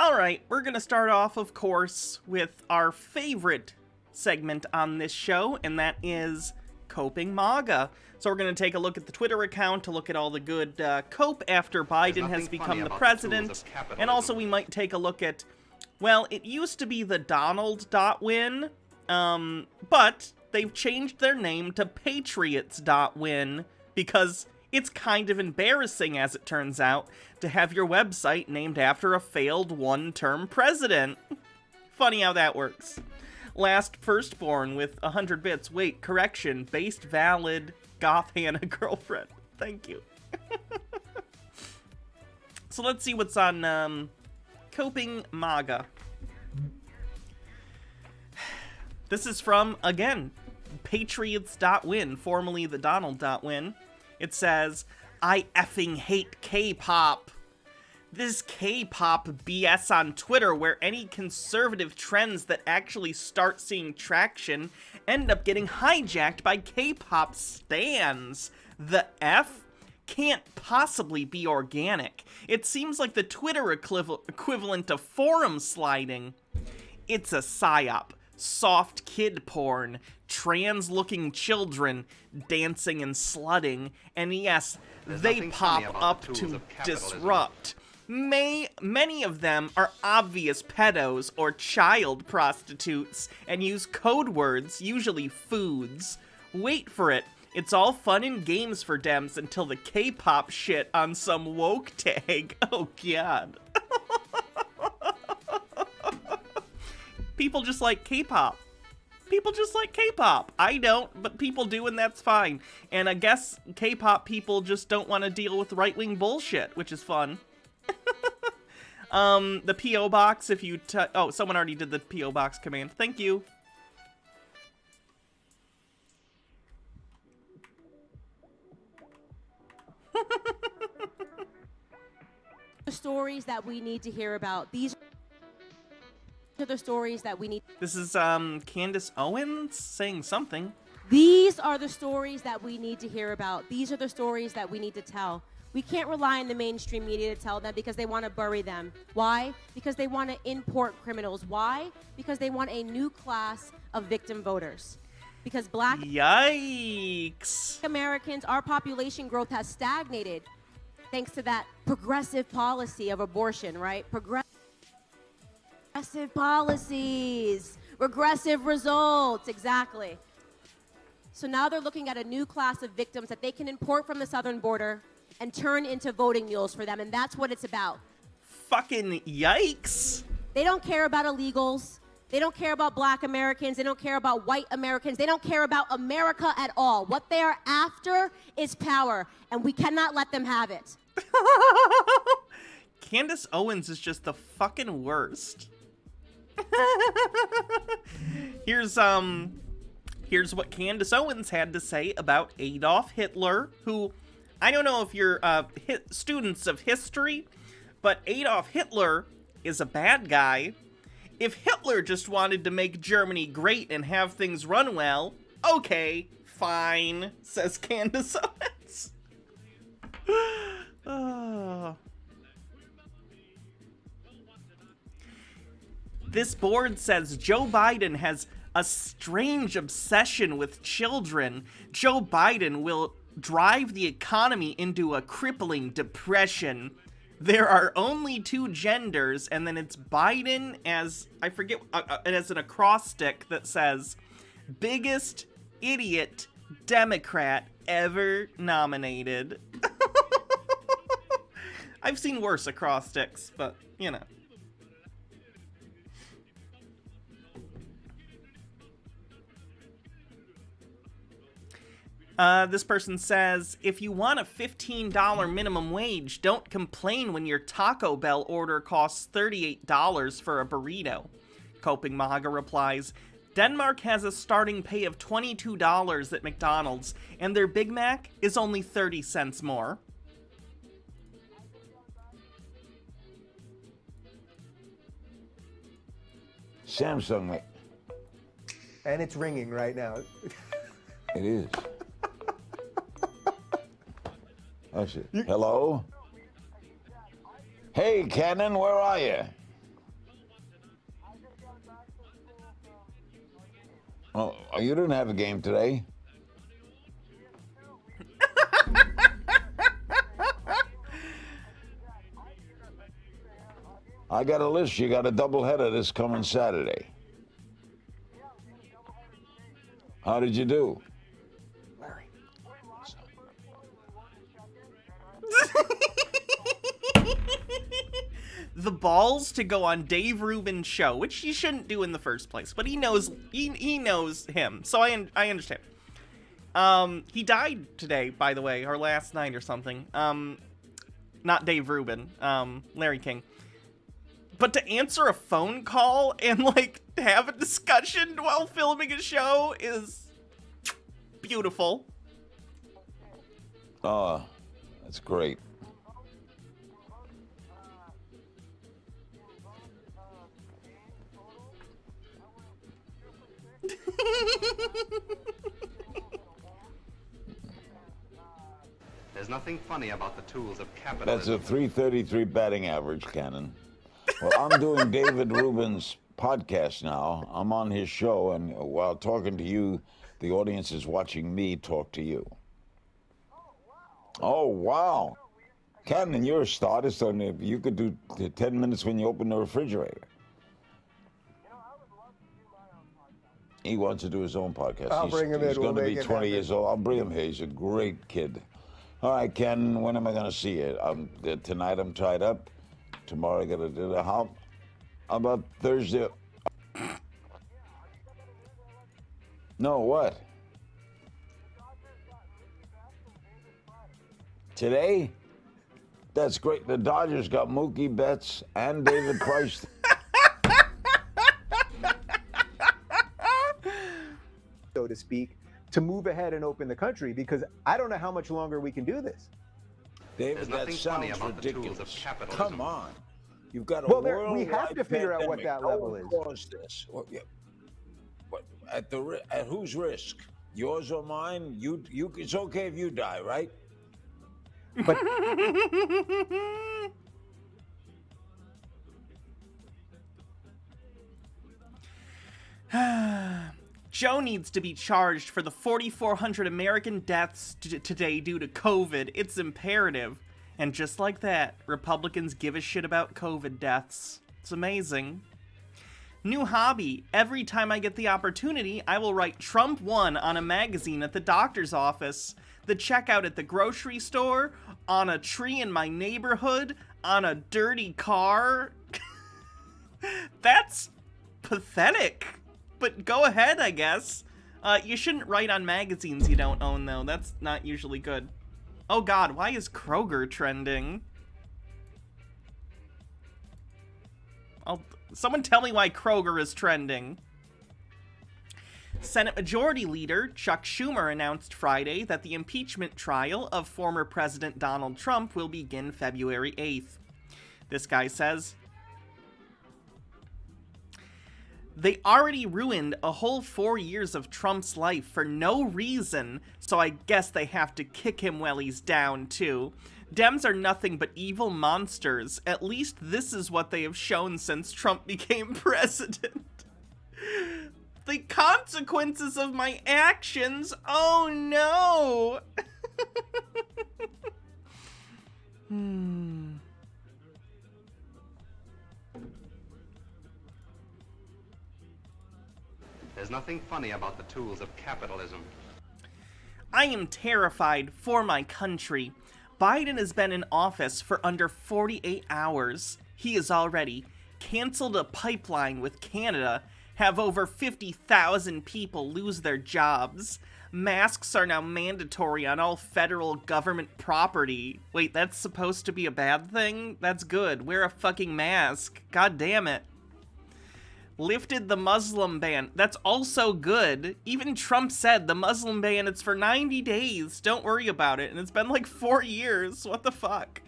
Alright, we're gonna start off, of course, with our favorite segment on this show, and that is Coping MAGA. So we're going to take a look at the Twitter account to look at all the good cope after Biden has become the president. And also we might take a look at, well, it used to be the Donald.win, but they've changed their name to Patriots.win because it's kind of embarrassing, as it turns out, to have your website named after a failed one-term president. Funny how that works. Last firstborn with 100 bits. Wait, correction. Based valid goth Hannah girlfriend. Thank you. So let's see what's on Coping MAGA. This is from, again, Patriots.win, formerly the Donald.win. It says, I effing hate K-pop. This K-pop BS on Twitter where any conservative trends that actually start seeing traction end up getting hijacked by K-pop stans. The F can't possibly be organic. It seems like the Twitter equivalent of forum sliding. It's a psyop. Soft kid porn, trans-looking children dancing and slutting, and yes, they pop up to disrupt. Many of them are obvious pedos or child prostitutes and use code words, usually foods. Wait for it. It's all fun and games for Dems until the K-pop shit on some woke tag. Oh, God. People just like K-pop. People just like K-pop. I don't, but people do, and that's fine. And I guess K-pop people just don't want to deal with right-wing bullshit, which is fun. The P.O. box, if you oh, someone already did the P.O. box command. Thank you. The stories that we need to hear about. These are the stories that we need. This is, Candace Owens saying something. These are the stories that we need to hear about. These are the stories that we need to tell. We can't rely on the mainstream media to tell them because they want to bury them. Why? Because they want to import criminals. Why? Because they want a new class of victim voters. Because black Yikes. Americans, our population growth has stagnated thanks to that progressive policy of abortion, right? Progressive policies, regressive results, exactly. So now they're looking at a new class of victims that they can import from the southern border and turn into voting mules for them, and that's what it's about. Fucking yikes. They don't care about illegals. They don't care about black Americans. They don't care about white Americans. They don't care about America at all. What they are after is power, and we cannot let them have it. Candace Owens is just the fucking worst. Here's what Candace Owens had to say about Adolf Hitler, who, I don't know if you're students of history, but Adolf Hitler is a bad guy. If Hitler just wanted to make Germany great and have things run well, okay, fine, says Candace Owens. Oh. This board says Joe Biden has a strange obsession with children. Joe Biden will drive the economy into a crippling depression. There are only two genders, and then it's Biden as, I forget, as an acrostic that says, biggest idiot Democrat ever nominated. I've seen worse acrostics, but, you know. This person says, if you want a $15 minimum wage, don't complain when your Taco Bell order costs $38 for a burrito. Coping MAGA replies, Denmark has a starting pay of $22 at McDonald's, and their Big Mac is only 30 cents more. Samsung, mate. And it's ringing right now. It is. Oh, shit. Hello? Hey, Cannon, where are you? Oh, you didn't have a game today. I got a list. You got a doubleheader this coming Saturday. How did you do? Larry. The balls to go on Dave Rubin's show, which he shouldn't do in the first place, but he knows him, so I understand. He died today, by the way, or last night or something. Not Dave Rubin, Larry King. But to answer a phone call and, like, have a discussion while filming a show is beautiful. Oh, that's great. There's nothing funny about the tools of capitalism. That's a 333 batting average, Cannon. Well, I'm doing David Rubin's podcast now. I'm on his show, and while talking to you, the audience is watching me talk to you. Oh, wow. Cannon, you're a star. So you could do 10 minutes when you open the refrigerator. He wants to do his own podcast. I'll bring him in. He's going to We'll be make it 20 happen. years old. I'll bring him here. He's a great kid. All right, Ken, when am I going to see you? Tonight I'm tied up. Tomorrow I got to do the how about Thursday? No, what? Today? That's great. The Dodgers got Mookie Betts and David Price. So to speak, to move ahead and open the country, because I don't know how much longer we can do this. David, There's that nothing funny sounds about the tools of ridiculous. capitalism. Come on. You've got a Well, we worldwide have to figure out what pandemic. that level No is. one caused this. Well, yeah. What, at whose risk? Yours or mine? You. It's okay if you die, right? But Joe needs to be charged for the 4,400 American deaths today due to COVID. It's imperative. And just like that, Republicans give a shit about COVID deaths. It's amazing. New hobby. Every time I get the opportunity, I will write Trump won on a magazine at the doctor's office, the checkout at the grocery store, on a tree in my neighborhood, on a dirty car. That's pathetic. But go ahead, I guess. You shouldn't write on magazines you don't own, though. That's not usually good. Oh god, why is Kroger trending? Someone tell me why Kroger is trending. Senate Majority Leader Chuck Schumer announced Friday that the impeachment trial of former President Donald Trump will begin February 8th. This guy says, "They already ruined a whole 4 years of Trump's life for no reason, so I guess they have to kick him while he's down, too. Dems are nothing but evil monsters. At least this is what they have shown since Trump became president. The consequences of my actions, oh no!" There's nothing funny about the tools of capitalism. I am terrified for my country. Biden has been in office for under 48 hours. He has already canceled a pipeline with Canada, have over 50,000 people lose their jobs. Masks are now mandatory on all federal government property. Wait, that's supposed to be a bad thing? That's good. Wear a fucking mask. God damn it. Lifted the Muslim ban. That's also good. Even Trump said the Muslim ban, it's for 90 days. Don't worry about it. And it's been like 4 years. What the fuck?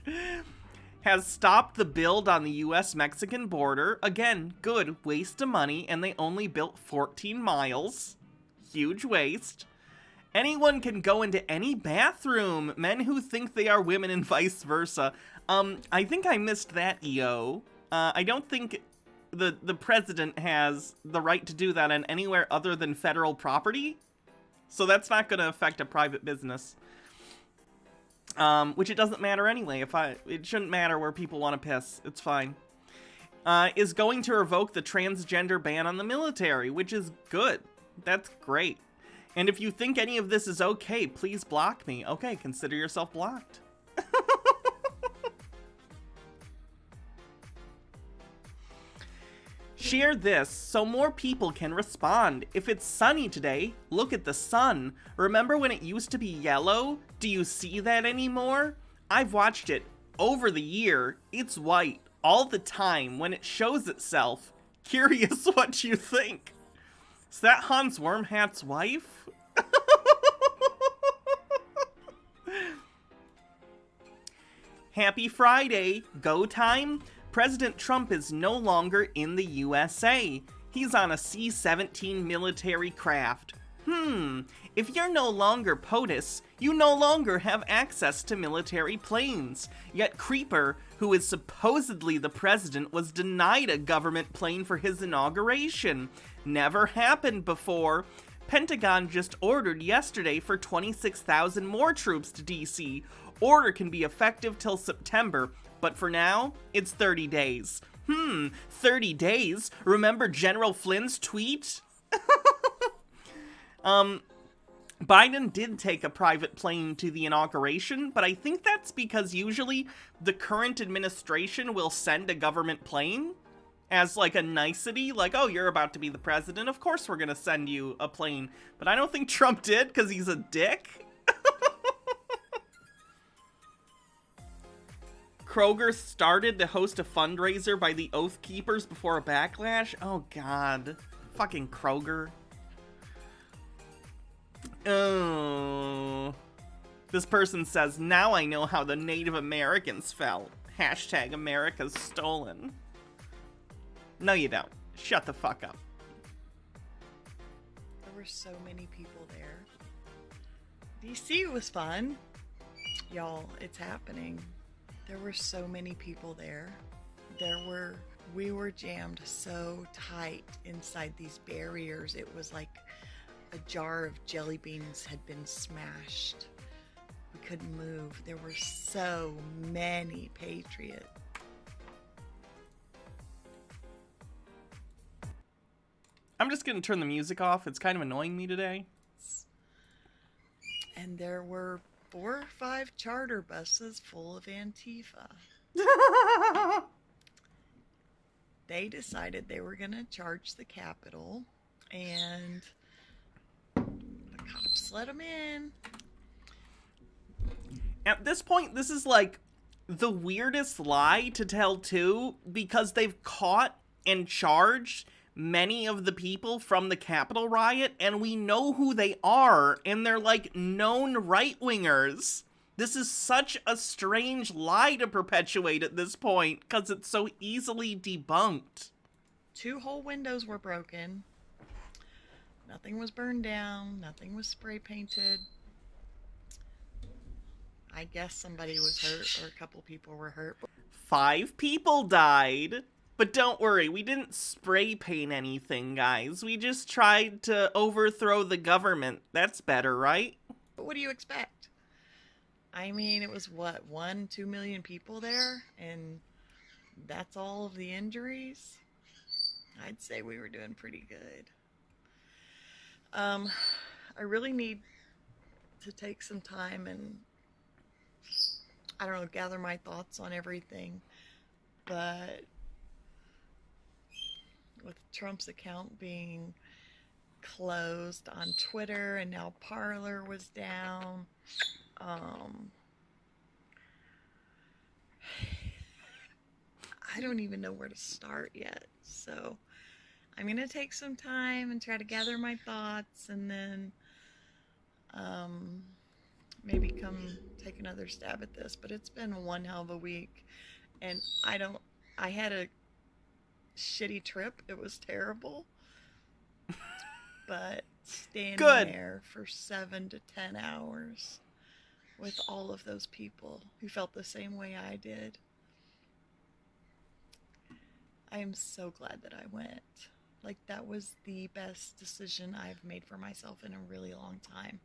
Has stopped the build on the US-Mexican border. Again, good. Waste of money. And they only built 14 miles. Huge waste. Anyone can go into any bathroom. Men who think they are women and vice versa. I think I missed that, EO. I don't think the president has the right to do that on anywhere other than federal property. So that's not going to affect a private business. Which it doesn't matter anyway. It shouldn't matter where people want to piss. It's fine. Is going to revoke the transgender ban on the military, which is good. That's great. And if you think any of this is okay, please block me. Okay, consider yourself blocked. Share this so more people can respond. If it's sunny today, look at the sun. Remember when it used to be yellow? Do you see that anymore? I've watched it over the year. It's white all the time when it shows itself. Curious what you think. Is that Hans Wormhat's wife? Happy Friday. Go time? President Trump is no longer in the USA. He's on a C-17 military craft. If you're no longer POTUS, you no longer have access to military planes. Yet Creeper, who is supposedly the president, was denied a government plane for his inauguration. Never happened before. Pentagon just ordered yesterday for 26,000 more troops to DC. Order can be effective till September. But for now, it's 30 days. 30 days? Remember General Flynn's tweet? Biden did take a private plane to the inauguration, but I think that's because usually the current administration will send a government plane as like a nicety, like, oh, you're about to be the president, of course we're gonna send you a plane. But I don't think Trump did, because he's a dick. Kroger started to host a fundraiser by the Oath Keepers before a backlash? Oh, God. Fucking Kroger. Oh. This person says, now I know how the Native Americans felt. Hashtag America's stolen. No, you don't. Shut the fuck up. There were so many people there. DC was fun. Y'all, it's happening. There were so many people there. We were jammed so tight inside these barriers. It was like a jar of jelly beans had been smashed. We couldn't move. There were so many Patriots. I'm just gonna turn the music off. It's kind of annoying me today. And there were 4 or 5 charter buses full of Antifa. They decided they were going to charge the Capitol, and the cops let them in. At this point, this is like the weirdest lie to tell too, because they've caught and charged many of the people from the Capitol riot, and we know who they are, and they're like known right-wingers. This is such a strange lie to perpetuate at this point, because it's so easily debunked. 2 whole windows were broken. Nothing was burned down. Nothing was spray painted. I guess somebody was hurt, or a couple people were hurt. 5 people died. But don't worry, we didn't spray paint anything, guys. We just tried to overthrow the government. That's better, right? But what do you expect? I mean, it was what, 1-2 million people there? And that's all of the injuries? I'd say we were doing pretty good. I really need to take some time and, I don't know, gather my thoughts on everything. But with Trump's account being closed on Twitter, and now Parler was down. I don't even know where to start yet. So I'm going to take some time and try to gather my thoughts, and then maybe come take another stab at this. But it's been one hell of a week, and I had a shitty trip. It was terrible. But standing there for 7 to 10 hours with all of those people who felt the same way I did, I am so glad that I went. Like, that was the best decision I've made for myself in a really long time.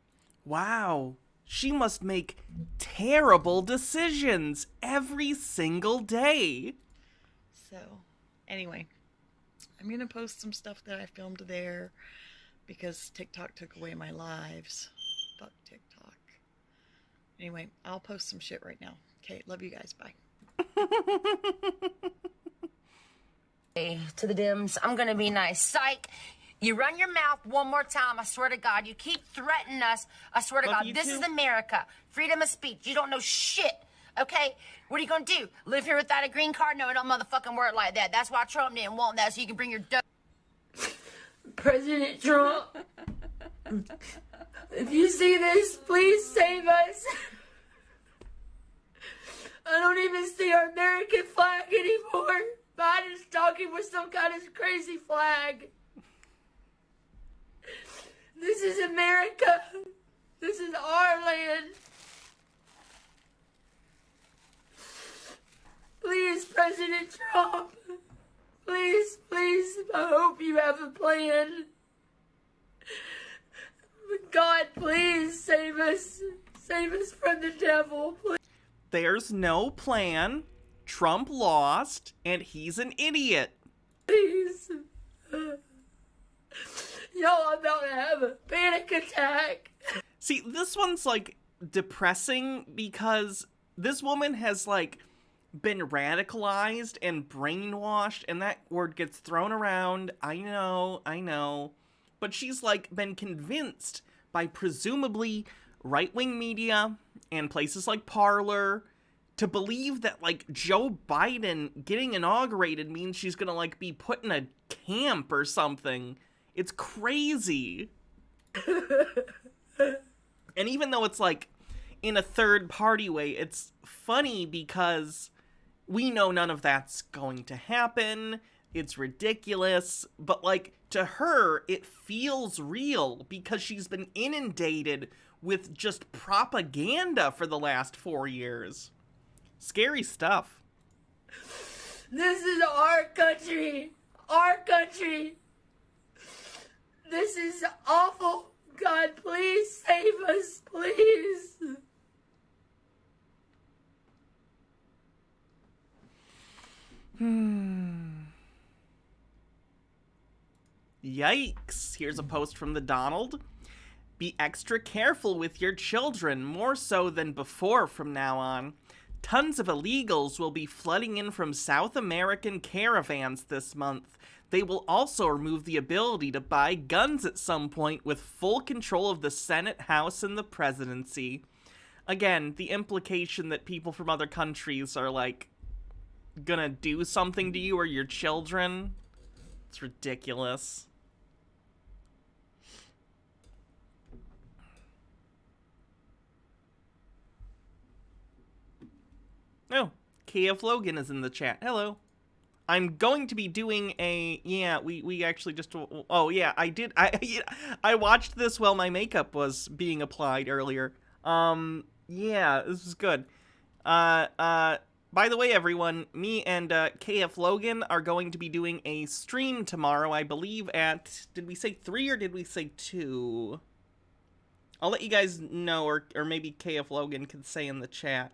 Wow. She must make terrible decisions every single day. So, anyway, I'm going to post some stuff that I filmed there because TikTok took away my lives. Fuck TikTok. Anyway, I'll post some shit right now. Okay, love you guys. Bye. Hey, to the Dems, I'm gonna be nice. Psych! You run your mouth one more time, I swear to God. You keep threatening us. I swear to Love God, you this too. is America. Freedom of speech. You don't know shit, okay? What are you gonna do? Live here without a green card? No, it don't motherfucking work like that. That's why Trump didn't want that, so you can bring your dope. President Trump, if you see this, please save us. I don't even see our American flag anymore. Biden's talking with some kind of crazy flag. This is America. This is our land. Please, President Trump. Please, please, I hope you have a plan. God, please save us. Save us from the devil, please. There's no plan. Trump lost, and he's an idiot. Please. Y'all, I'm about to have a panic attack. See, this one's, like, depressing because this woman has, like, been radicalized and brainwashed, and that word gets thrown around. I know. But she's, like, been convinced by presumably right-wing media and places like Parler to believe that, like, Joe Biden getting inaugurated means she's gonna, like, be put in a camp or something. It's crazy. And even though it's, like, in a third-party way, it's funny because we know none of that's going to happen. It's ridiculous. But, like, to her, it feels real because she's been inundated with just propaganda for the last 4 years. Scary stuff. This is our country. Our country. This is awful. God, please save us, please. Yikes. Here's a post from the Donald. Be extra careful with your children, more so than before from now on. Tons of illegals will be flooding in from South American caravans this month. They will also remove the ability to buy guns at some point with full control of the Senate, House, and the presidency. Again, the implication that people from other countries are, like, gonna do something to you or your children. It's ridiculous. Oh, KF Logan is in the chat. Hello. I'm going to be doing a, we actually just, oh yeah, I watched this while my makeup was being applied earlier. Yeah, this is good. By the way, everyone, me and KF Logan are going to be doing a stream tomorrow, I believe at, did we say 3 or did we say 2? I'll let you guys know, or maybe KF Logan can say in the chat.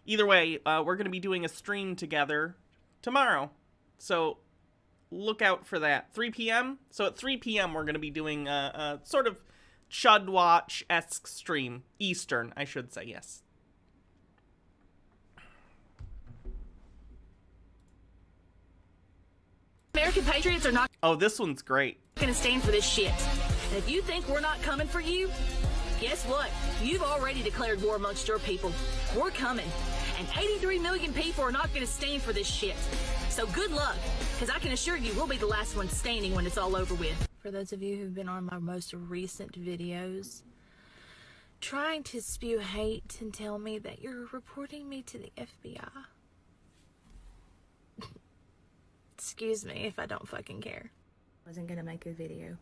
Either way, we're going to be doing a stream together tomorrow. So look out for that. 3 p.m.? So at 3 p.m. we're going to be doing a sort of Chud Watch-esque stream. Eastern, I should say, yes. American patriots are not Oh, this one's great. gonna stand for this shit. And if you think we're not coming for you, guess what? You've already declared war amongst your people. We're coming. And 83 million people are not gonna stand for this shit. So good luck, because I can assure you we'll be the last ones standing when it's all over with. For those of you who've been on my most recent videos, trying to spew hate and tell me that you're reporting me to the FBI. Excuse me if I don't fucking care. I wasn't gonna make a video,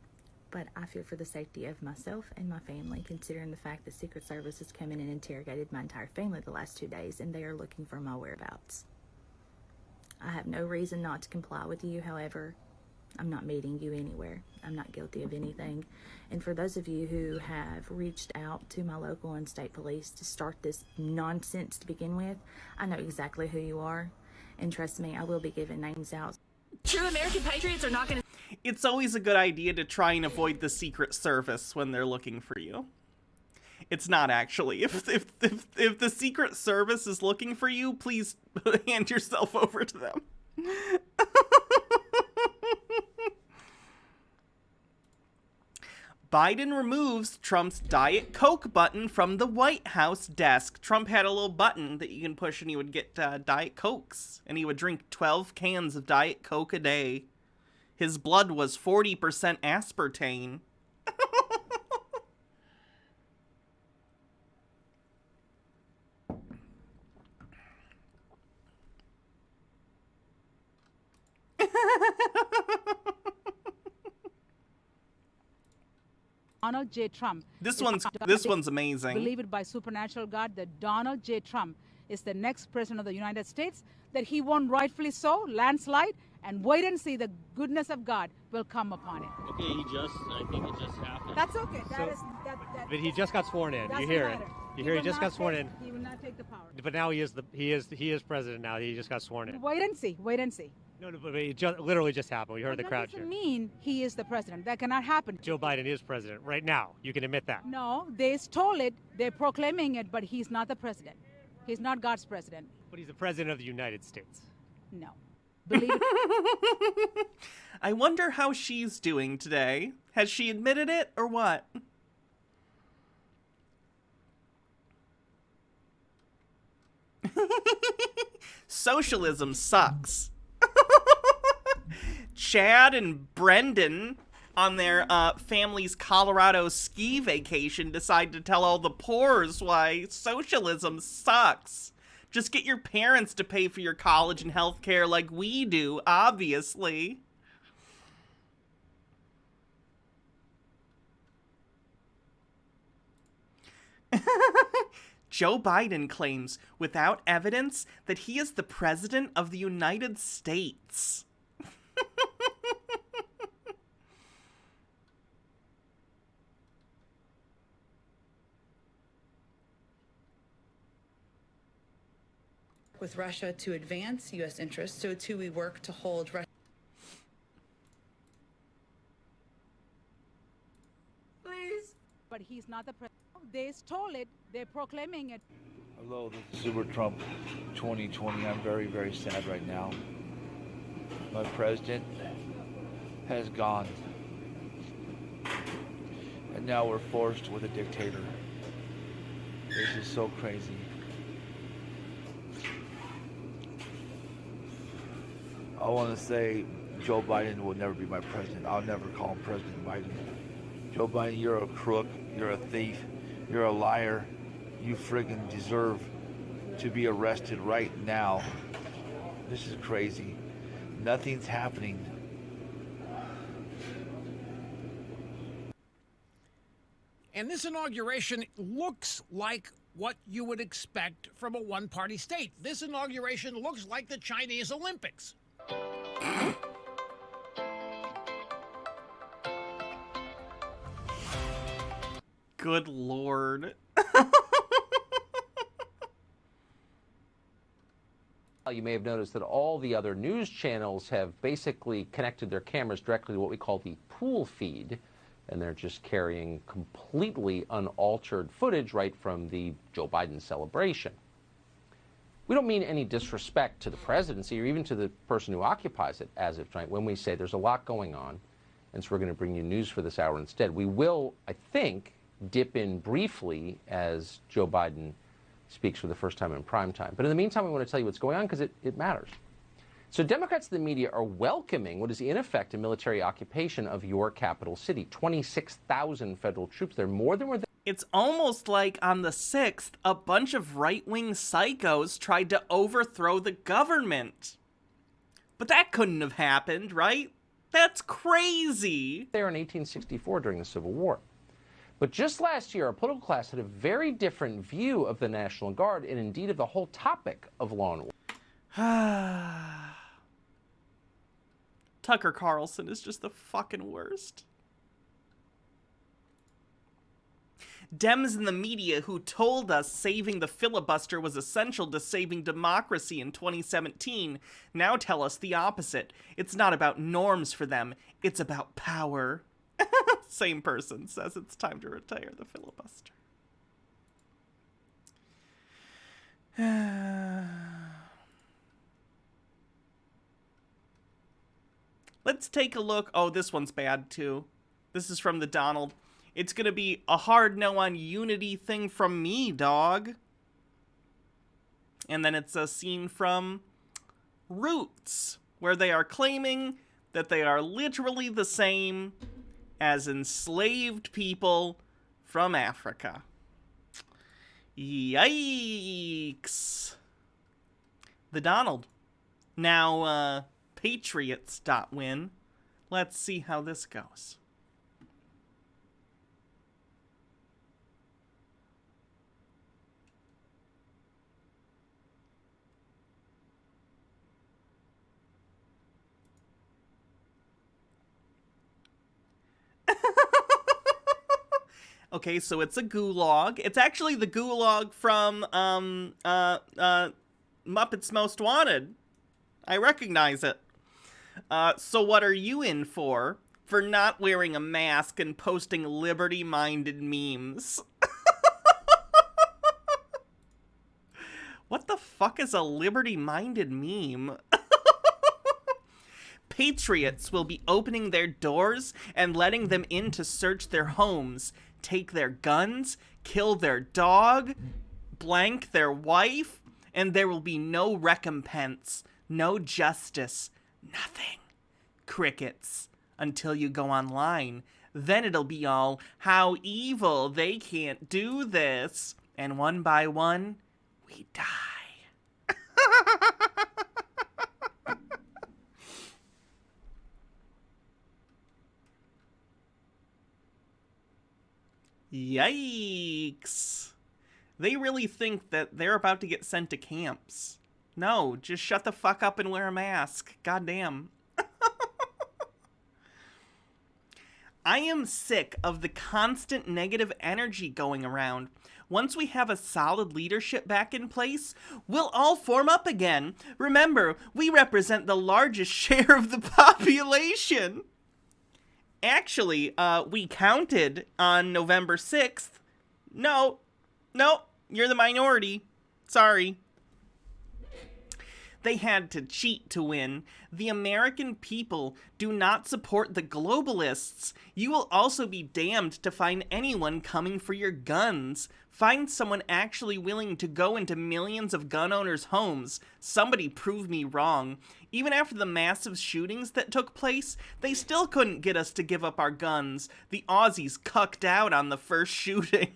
but I fear for the safety of myself and my family, considering the fact that Secret Service has come in and interrogated my entire family the last 2 days, and they are looking for my whereabouts. I have no reason not to comply with you. However, I'm not meeting you anywhere. I'm not guilty of anything. And for those of you who have reached out to my local and state police to start this nonsense to begin with, I know exactly who you are. And trust me, I will be giving names out. True American patriots are not going to... It's always a good idea to try and avoid the Secret Service when they're looking for you. It's not actually. If the Secret Service is looking for you, please hand yourself over to them. Biden removes Trump's Diet Coke button from the White House desk. Trump had a little button that you can push and he would get Diet Cokes. And he would drink 12 cans of Diet Coke a day. His blood was 40% aspartame. Donald J. Trump. This one's amazing. Believe it by supernatural God that Donald J. Trump is the next president of the United States, that he won rightfully so, landslide, and wait and see the goodness of God will come upon it. Okay, I think it just happened. That's okay. But he just got sworn in. You hear it. You hear he just got sworn in. He will not take the power. But now he is president now. He just got sworn in. Wait and see. Wait and see. No, but it literally just happened. We heard the crowd cheer. That doesn't mean he is the president. That cannot happen. Joe Biden is president right now. You can admit that. No, they stole it. They're proclaiming it, but he's not the president. He's not God's president. But he's the president of the United States. No. Believe it. I wonder how she's doing today. Has she admitted it or what? Socialism sucks. Chad and Brendan on their family's Colorado ski vacation decide to tell all the poors why socialism sucks. Just get your parents to pay for your college and health care like we do, obviously. Joe Biden claims, without evidence, that he is the president of the United States. With Russia to advance U.S. interests, so too we work to hold Russia. Please. But he's not the president. They stole it. They're proclaiming it. Hello, this is Super Trump 2020. I'm very, very sad right now. My president has gone. And now we're forced with a dictator. This is so crazy. I want to say Joe Biden will never be my president. I'll never call him President Biden. Joe Biden, you're a crook. You're a thief. You're a liar. You friggin' deserve to be arrested right now. This is crazy. Nothing's happening. And this inauguration looks like what you would expect from a one-party state. This inauguration looks like the Chinese Olympics. Good Lord. You may have noticed that all the other news channels have basically connected their cameras directly to what we call the pool feed, and they're just carrying completely unaltered footage right from the Joe Biden celebration. We don't mean any disrespect to the presidency or even to the person who occupies it as of tonight when we say there's a lot going on, and so we're going to bring you news for this hour instead. We will, I think, dip in briefly as Joe Biden speaks for the first time in prime time. But in the meantime, we want to tell you what's going on because it matters. So Democrats in the media are welcoming what is in effect a military occupation of your capital city. 26,000 federal troops there, more than were there. It's almost like on the 6th, a bunch of right-wing psychos tried to overthrow the government. But that couldn't have happened, right? That's crazy. There in 1864 during the Civil War. But just last year, our political class had a very different view of the National Guard and indeed of the whole topic of law and order. Tucker Carlson is just the fucking worst. Dems in the media who told us saving the filibuster was essential to saving democracy in 2017 now tell us the opposite. It's not about norms for them, it's about power. Same person says it's time to retire the filibuster. Let's take a look. Oh, this one's bad too. This is from the Donald. It's gonna be a hard no on unity thing from me, dog. And then it's a scene from Roots, where they are claiming that they are literally the same as enslaved people from Africa. Yikes. The Donald. Now, Patriots.win. Let's see how this goes. Okay, so it's a gulag. It's actually the gulag from Muppets Most Wanted. I recognize it. So what are you in for? For not wearing a mask and posting liberty-minded memes. What the fuck is a liberty-minded meme? Patriots will be opening their doors and letting them in to search their homes, take their guns, kill their dog, blank their wife, and there will be no recompense, no justice, nothing. Crickets. Until you go online. Then it'll be all, how evil, they can't do this. And one by one, we die. Yikes. They really think that they're about to get sent to camps. No, just shut the fuck up and wear a mask. Goddamn. I am sick of the constant negative energy going around. Once we have a solid leadership back in place, we'll all form up again. Remember, we represent the largest share of the population. Actually, we counted on November 6th. No, you're the minority. Sorry. They had to cheat to win. The American people do not support the globalists. You will also be damned to find anyone coming for your guns. Find someone actually willing to go into millions of gun owners' homes. Somebody prove me wrong. Even after the massive shootings that took place, they still couldn't get us to give up our guns. The Aussies cucked out on the first shooting.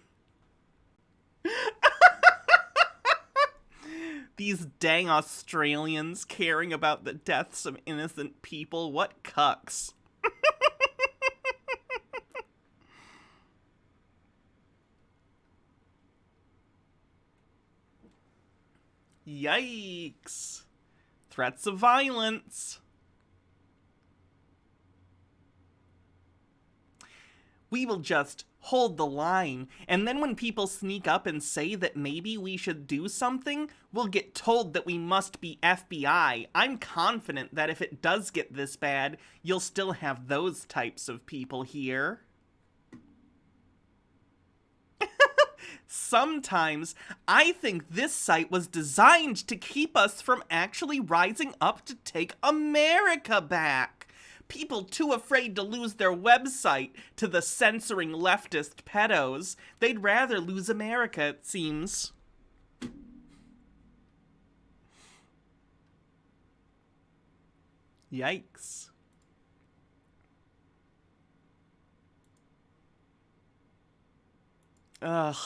These dang Australians caring about the deaths of innocent people. What cucks. Yikes. Threats of violence. We will just hold the line, and then when people sneak up and say that maybe we should do something, we'll get told that we must be FBI. I'm confident that if it does get this bad, you'll still have those types of people here. Sometimes, I think this site was designed to keep us from actually rising up to take America back. People too afraid to lose their website to the censoring leftist pedos. They'd rather lose America, it seems. Yikes. Ugh.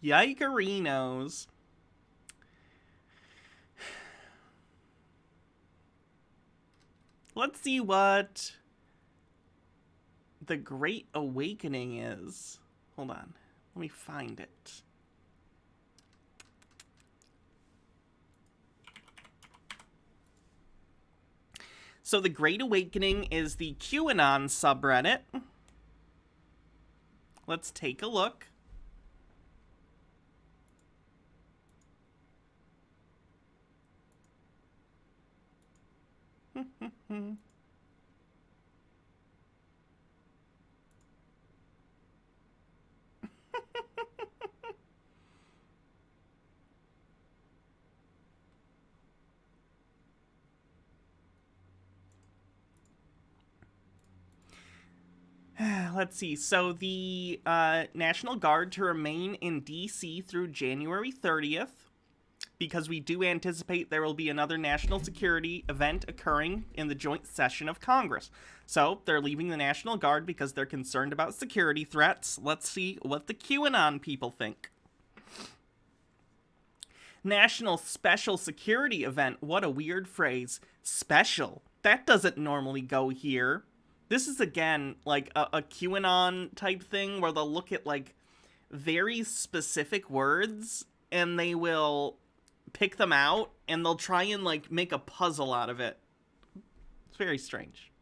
Yikerinos. Let's see what the Great Awakening is. Hold on. Let me find it. So the Great Awakening is the QAnon subreddit. Let's take a look. Let's see. So the National Guard to remain in D.C. through January 30th, because we do anticipate there will be another national security event occurring in the joint session of Congress. So they're leaving the National Guard because they're concerned about security threats. Let's see what the QAnon people think. National Special Security Event. What a weird phrase. Special. That doesn't normally go here. This is, again, like a QAnon type thing where they'll look at, like, very specific words and they will pick them out and they'll try and, like, make a puzzle out of it. It's very strange.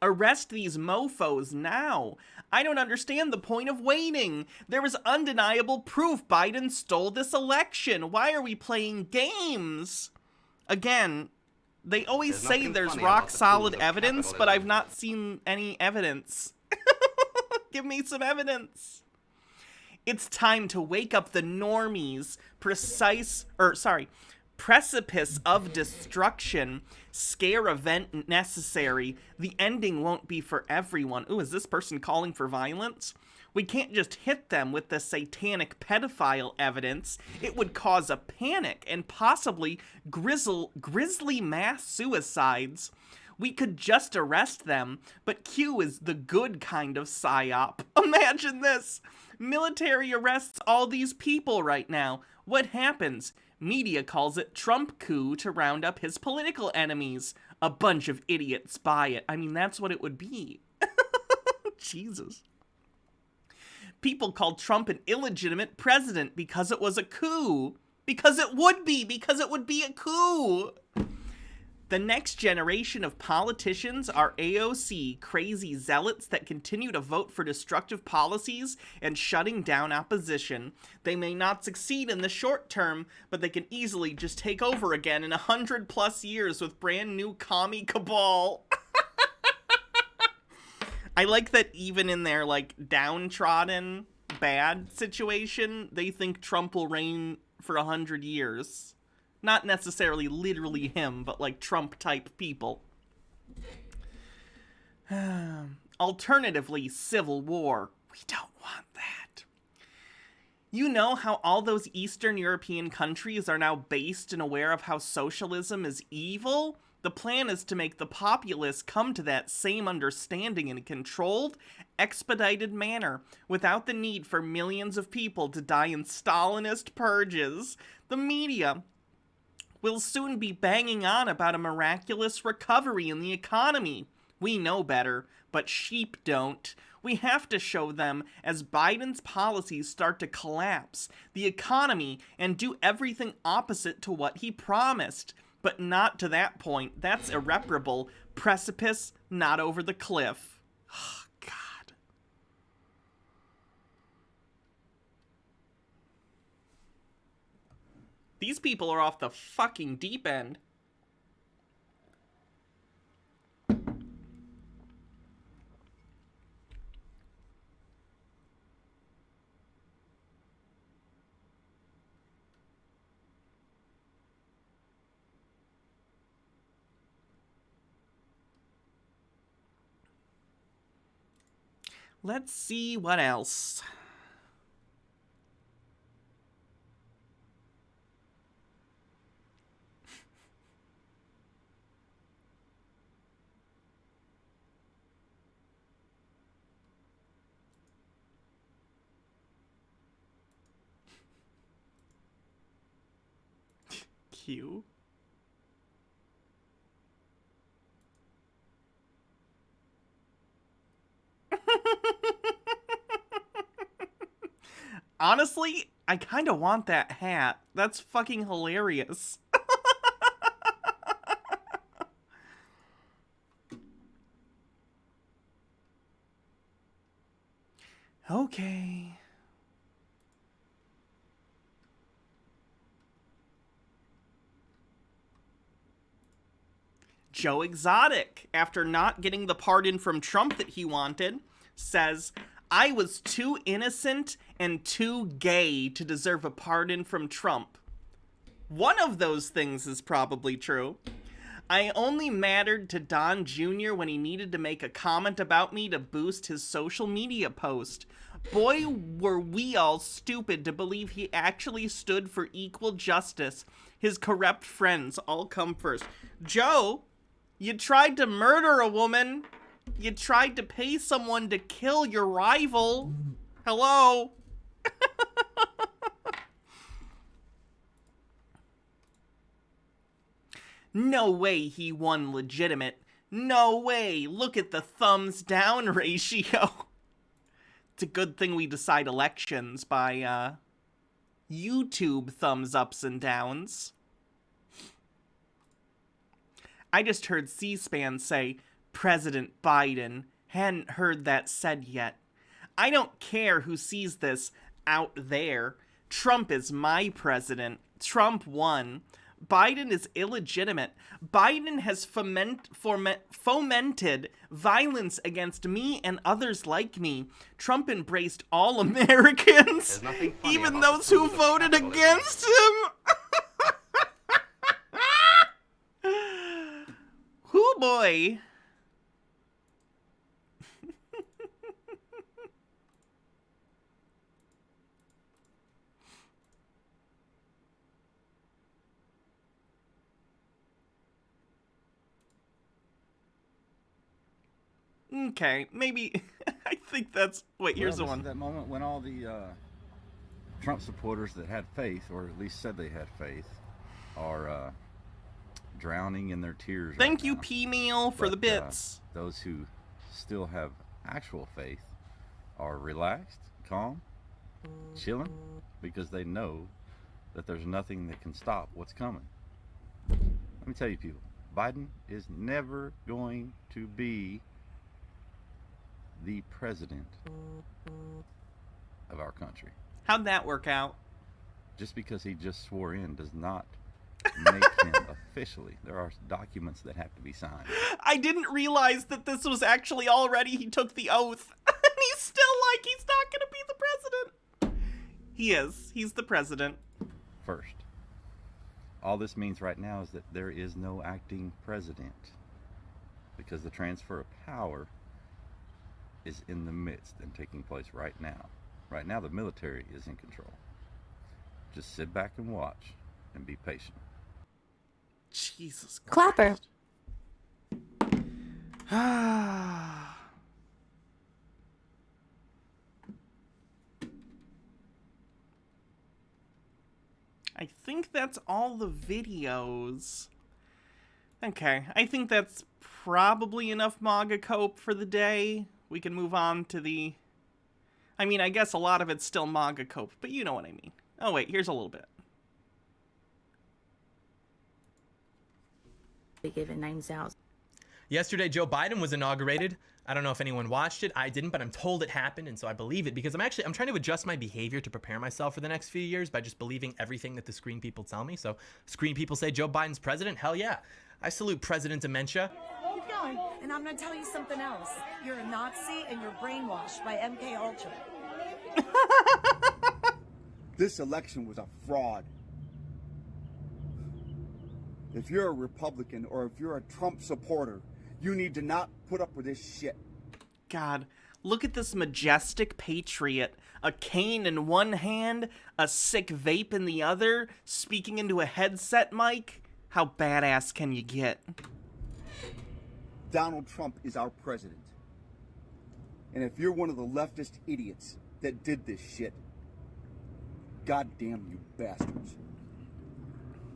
Arrest these mofos now. I don't understand the point of waiting. There was undeniable proof Biden stole this election. Why are we playing games? Again, they always say there's rock solid evidence, but I've not seen any evidence. Give me some evidence. It's time to wake up the normies. Precipice of destruction. Scare event necessary. The ending won't be for everyone. Ooh, is this person calling for violence? We can't just hit them with the satanic pedophile evidence. It would cause a panic and possibly grisly mass suicides. We could just arrest them, but Q is the good kind of psyop. Imagine this. Military arrests all these people right now. What happens? Media calls it Trump coup to round up his political enemies. A bunch of idiots buy it. I mean, that's what it would be. Jesus. People called Trump an illegitimate president because it was a coup. Because it would be a coup. The next generation of politicians are AOC, crazy zealots that continue to vote for destructive policies and shutting down opposition. They may not succeed in the short term, but they can easily just take over again in 100+ years with brand new commie cabal. I like that even in their, like, downtrodden, bad situation, they think Trump will reign for 100 years. Not necessarily literally him, but, like, Trump-type people. Alternatively, civil war. We don't want that. You know how all those Eastern European countries are now based and aware of how socialism is evil? The plan is to make the populace come to that same understanding in a controlled, expedited manner, without the need for millions of people to die in Stalinist purges. The media will soon be banging on about a miraculous recovery in the economy. We know better, but sheep don't. We have to show them as Biden's policies start to collapse the economy and do everything opposite to what he promised. But not to that point. That's irreparable. Precipice, not over the cliff. Oh, God. These people are off the fucking deep end. Let's see what else. Q. Honestly, I kind of want that hat. That's fucking hilarious. Joe Exotic, after not getting the pardon from Trump that he wanted, says, I was too innocent and too gay to deserve a pardon from Trump. One of those things is probably true. I only mattered to Don Jr. when he needed to make a comment about me to boost his social media post. Boy, were we all stupid to believe he actually stood for equal justice. His corrupt friends all come first. Joe, you tried to murder a woman. You tried to pay someone to kill your rival. Hello? No way he won legitimate. No way. Look at the thumbs down ratio. It's a good thing we decide elections by YouTube thumbs ups and downs. I just heard C-SPAN say, President Biden. Hadn't heard that said yet. I don't care who sees this out there. Trump is my president. Trump won. Biden is illegitimate. Biden has fomented violence against me and others like me. Trump embraced all Americans, even those who voted against him. Hoo boy. Okay, maybe. I think that's. Wait, here's the one. That moment when all the Trump supporters that had faith, or at least said they had faith, are drowning in their tears. Thank you, P-Meal, for the bits. Those who still have actual faith are relaxed, calm, chilling, because they know that there's nothing that can stop what's coming. Let me tell you, people, Biden is never going to be the president of our country. How'd that work out? Just because he just swore in does not make him officially. There are documents that have to be signed. I didn't realize that this was actually already he took the oath. And he's still like, he's not going to be the president. He is. He's the president. First, all this means right now is that there is no acting president, because the transfer of power is in the midst and taking place right now. Right now, the military is in control. Just sit back and watch and be patient. Jesus Christ. Clapper. I think that's all the videos. Okay, I think that's probably enough MAGA cope for the day. We can move on to the... I mean, I guess a lot of it's still MAGA cope, but you know what I mean. Oh wait, here's a little bit. Be giving names out. Yesterday, Joe Biden was inaugurated. I don't know if anyone watched it. I didn't, but I'm told it happened, and so I believe it because I'm trying to adjust my behavior to prepare myself for the next few years by just believing everything that the screen people tell me. So screen people say Joe Biden's president? Hell yeah. I salute President Dementia. Keep going. And I'm going to tell you something else. You're a Nazi and you're brainwashed by MK Ultra. This election was a fraud. If you're a Republican or if you're a Trump supporter, you need to not put up with this shit. God, look at this majestic patriot. A cane in one hand, a sick vape in the other, speaking into a headset mic. How badass can you get? Donald Trump is our president. And if you're one of the leftist idiots that did this shit, goddamn you bastards.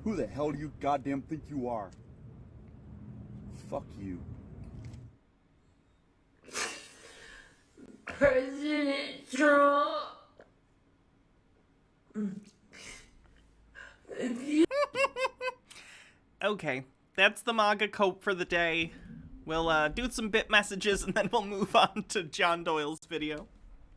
Who the hell do you goddamn think you are? Fuck you. President Trump. Okay, that's the MAGA cope for the day. We'll do some bit messages and then we'll move on to John Doyle's video.